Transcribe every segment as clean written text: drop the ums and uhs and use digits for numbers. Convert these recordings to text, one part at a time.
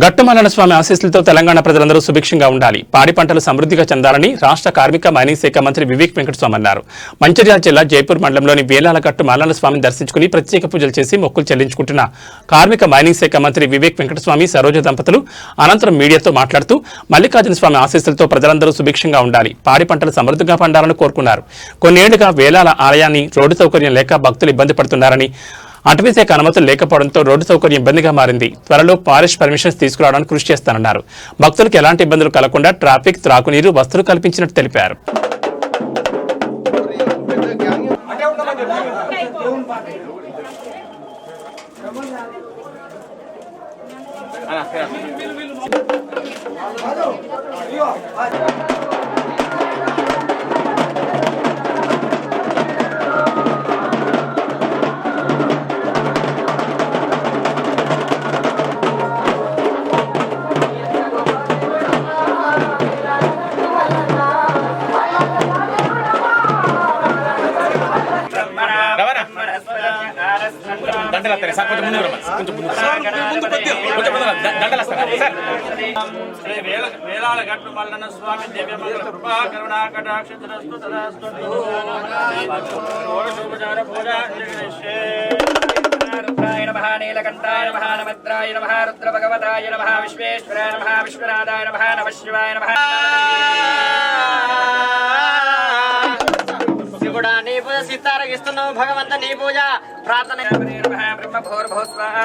గట్టుమల్లన్న స్వామి ఆశీస్సులతో తెలంగాణ ప్రజలందరూ సుభిక్షంగా ఉండాలి, పాడి పంటలు సమృద్ధిగా చెందాలని రాష్ట్ర కార్మిక మైనింగ్ శాఖ మంత్రి వివేక్ వెంకటస్వామి అన్నారు. మంచిర్యాల జిల్లా జైపూర్ మండలంలోని వేలాల గట్టు మల్లన్న స్వామిని దర్శించుకుని ప్రత్యేక పూజలు చేసి మొక్కులు చెల్లించుకుంటున్న కార్మిక మైనింగ్ శాఖ మంత్రి వివేక్ వెంకటస్వామి, సరోజ దంపతులు అనంతరం మీడియాతో మాట్లాడుతూ మల్లికార్జున స్వామి ఆశీస్సులతో ప్రజలందరూ సుభిక్షంగా ఉండాలి, పాడి పంటలు సమృద్ధిగా పండాలని కోరుకున్నారు. కొన్నేళ్లుగా వేలాల ఆలయాన్ని రోడ్డు సౌకర్యం లేక భక్తులు ఇబ్బంది పడుతున్నారని, అటవీశాఖ అనుమతులు లేకపోవడంతో రోడ్డు సౌకర్యం ఇబ్బందిగా మారింది. త్వరలో ఫారెస్ట్ పర్మిషన్స్ తీసుకురావడానికి కృషి చేస్తానన్నారు. భక్తులకు ఎలాంటి ఇబ్బందులు కలగకుండా ట్రాఫిక్, త్రాగునీరు, వసతులు కల్పించినట్టు తెలిపారు. వేలాల గట్టు మల్లన్న స్వామి దివ్యమంగళ కృపా కరుణా కటాక్షరస్తు తదాస్తు రుద్రాయ నమః నీలకంఠాయ నమః నమద్రాయ నమః రుద్ర భగవతాయ నమః విశ్వేశ్వరాయ నమః విశ్వనాథాయ నమః నమః శివాయ నమః. శివుడా నీ పూజ సీతారగిస్తున్నావు, భగవంత నీ పూజ ప్రార్థన బ్రహ్మ భోర్భోస్వాహ్యా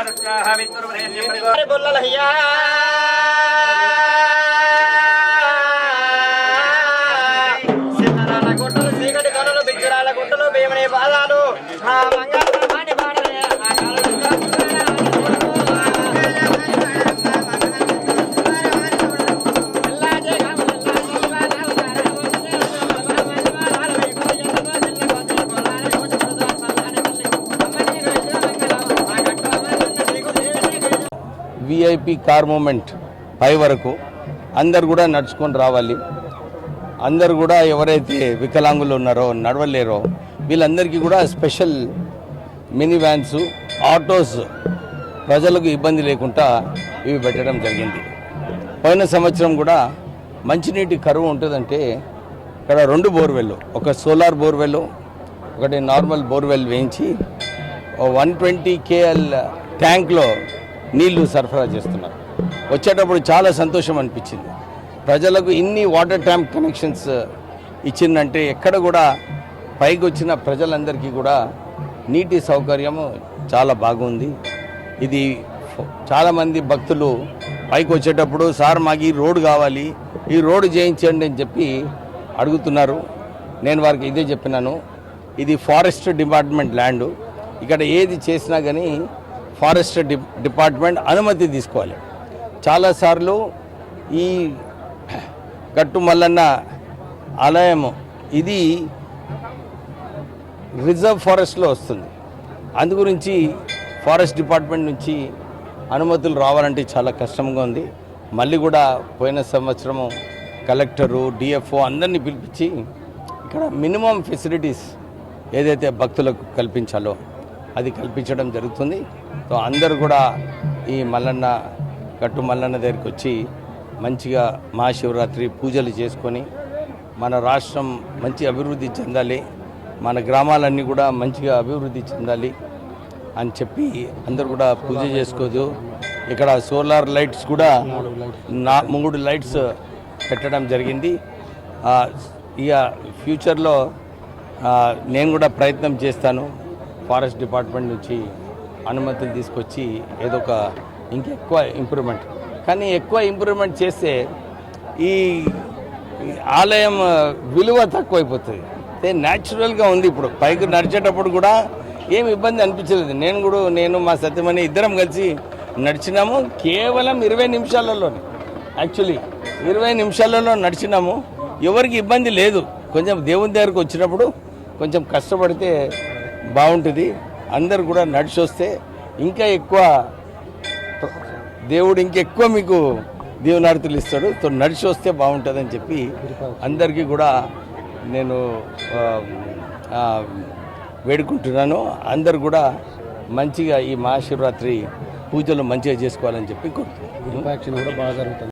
సిద్ధరాల గుట్టలు, చీకటి కనులు, బిజ్జరాల గుట్టలు, భీమని పాదాలు, విఐపి కార్ మూమెంట్ పై వరకు అందరు కూడా నడుచుకొని రావాలి. అందరు కూడా ఎవరైతే వికలాంగులు ఉన్నారో, నడవలేరో వీళ్ళందరికీ కూడా స్పెషల్ మినీ వ్యాన్స్, ఆటోస్ ప్రజలకు ఇబ్బంది లేకుండా ఇవి పెట్టడం జరిగింది. పోయిన సంవత్సరం కూడా మంచినీటి కరువు ఉంటుందంటే ఇక్కడ 2 బోర్వెల్, ఒక సోలార్ బోర్వెల్, ఒకటి నార్మల్ బోర్వెల్ వేయించి 120 KL ట్యాంక్లో నీళ్లు సరఫరా చేస్తున్నారు. వచ్చేటప్పుడు చాలా సంతోషం అనిపించింది. ప్రజలకు ఇన్ని వాటర్ ట్యాంక్ కనెక్షన్స్ ఇచ్చిందంటే ఎక్కడ కూడా పైకి వచ్చిన ప్రజలందరికీ కూడా నీటి సౌకర్యము చాలా బాగుంది. ఇది చాలామంది భక్తులు పైకి వచ్చేటప్పుడు సార్ మాకు ఈ రోడ్డు కావాలి, ఈ రోడ్డు చేయించండి అని చెప్పి అడుగుతున్నారు. నేను వారికి ఇదే చెప్పినాను, ఇది ఫారెస్ట్ డిపార్ట్మెంట్ ల్యాండ్, ఇక్కడ ఏది చేసినా కానీ ఫారెస్ట్ డిపార్ట్మెంట్ అనుమతి తీసుకోవాలి. చాలాసార్లు ఈ గట్టు మల్లన్న ఆలయము ఇది రిజర్వ్ ఫారెస్ట్లో వస్తుంది. అందుగురించి ఫారెస్ట్ డిపార్ట్మెంట్ నుంచి అనుమతులు రావాలంటే చాలా కష్టంగా ఉంది. మళ్ళీ కూడా పోయిన సంవత్సరము కలెక్టరు, డిఎఫ్ఓ అందరినీ పిలిపించి ఇక్కడ మినిమం ఫెసిలిటీస్ ఏదైతే భక్తులకు కల్పించాలో అది కల్పించడం జరుగుతుంది. సో అందరూ కూడా ఈ మల్లన్న గట్టు మల్లన్న దగ్గరికి వచ్చి మంచిగా మహాశివరాత్రి పూజలు చేసుకొని మన రాష్ట్రం మంచి అభివృద్ధి చెందాలి, మన గ్రామాలన్నీ కూడా మంచిగా అభివృద్ధి చెందాలి అని చెప్పి అందరూ కూడా పూజ చేసుకోదు. ఇక్కడ సోలార్ లైట్స్ కూడా 3 లైట్స్ పెట్టడం జరిగింది. ఇక ఫ్యూచర్లో నేను కూడా ప్రయత్నం చేస్తాను, ఫారెస్ట్ డిపార్ట్మెంట్ నుంచి అనుమతులు తీసుకొచ్చి ఏదో ఒక ఇంకెక్కువ ఇంప్రూవ్మెంట్, కానీ ఎక్కువ ఇంప్రూవ్మెంట్ చేస్తే ఈ ఆలయం విలువ తక్కువైపోతుంది. అదే న్యాచురల్గా ఉంది. ఇప్పుడు పైకి నడిచేటప్పుడు కూడా ఏం ఇబ్బంది అనిపించలేదు. నేను మా సత్యమణి ఇద్దరం కలిసి నడిచినాము. కేవలం 20 నిమిషాలలోనే, యాక్చువల్లీ 20 నిమిషాలలో నడిచినాము. ఎవరికి ఇబ్బంది లేదు. కొంచెం దేవుని దగ్గరకు వచ్చినప్పుడు కొంచెం కష్టపడితే బాగుంటుంది. అందరు కూడా నడిచి వస్తే ఇంకా ఎక్కువ దేవుడు ఇంకెక్కువ మీకు దీవెనార్తులు ఇస్తాడు. సో నడిచి వస్తే బాగుంటుందని చెప్పి అందరికీ కూడా నేను వేడుకుంటున్నాను. అందరు కూడా మంచిగా ఈ మహాశివరాత్రి పూజలు మంచిగా చేసుకోవాలని చెప్పి కోరుతున్నాను. విరూపాక్షణ కూడా బాగా జరుగుతుంది.